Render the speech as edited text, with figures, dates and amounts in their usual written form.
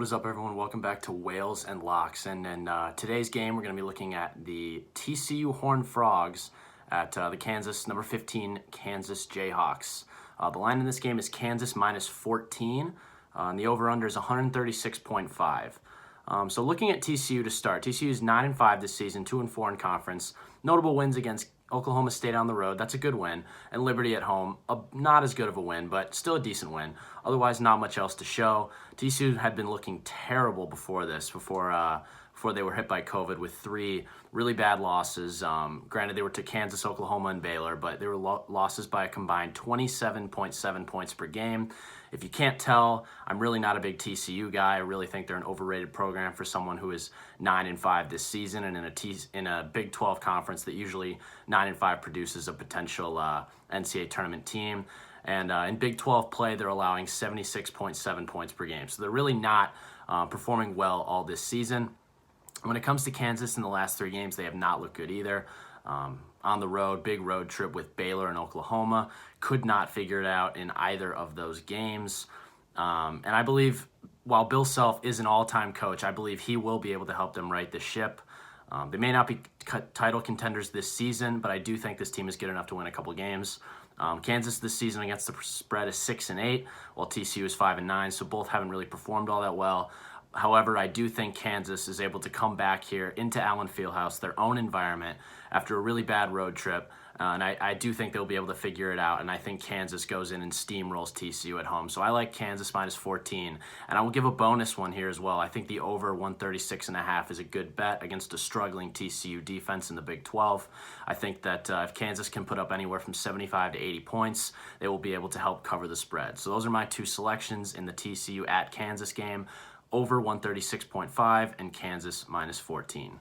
What is up, everyone? Welcome back to Whales and Locks. And in today's game, we're going to be looking at the TCU Horned Frogs at the Kansas, number 15, Kansas Jayhawks. The line in this game is Kansas minus 14, and the over-under is 136.5. So looking at TCU to start, TCU is 9-5 this season, 2-4 in conference. Notable wins against Oklahoma State on the road, that's a good win, and Liberty at home, not as good of a win, but still a decent win. Otherwise, not much else to show. TCU had been looking terrible before this, before they were hit by COVID with 3 really bad losses. Granted, they were to Kansas, Oklahoma, and Baylor, but they were losses by a combined 27.7 points per game. If you can't tell, I'm really not a big TCU guy. I really think they're an overrated program for someone who is 9-5 this season, and in a Big 12 conference that usually 9-5 produces a potential NCAA tournament team. And in Big 12 play, they're allowing 76.7 points per game. So they're really not performing well all this season. When it comes to Kansas in the last 3 games, they have not looked good either. On the road, big road trip with Baylor and Oklahoma. Could not figure it out in either of those games. And I believe while Bill Self is an all-time coach, I believe he will be able to help them right the ship. They may not be title contenders this season, but I do think this team is good enough to win a couple games. Kansas this season against the spread is 6-8, while TCU is 5-9, so both haven't really performed all that well. However, I do think Kansas is able to come back here into Allen Fieldhouse, their own environment, after a really bad road trip. And I do think they'll be able to figure it out. And I think Kansas goes in and steamrolls TCU at home. So I like Kansas minus 14. And I will give a bonus one here as well. I think the over 136.5 is a good bet against a struggling TCU defense in the Big 12. I think that if Kansas can put up anywhere from 75 to 80 points, they will be able to help cover the spread. So those are my 2 selections in the TCU at Kansas game. Over 136.5 and Kansas minus 14.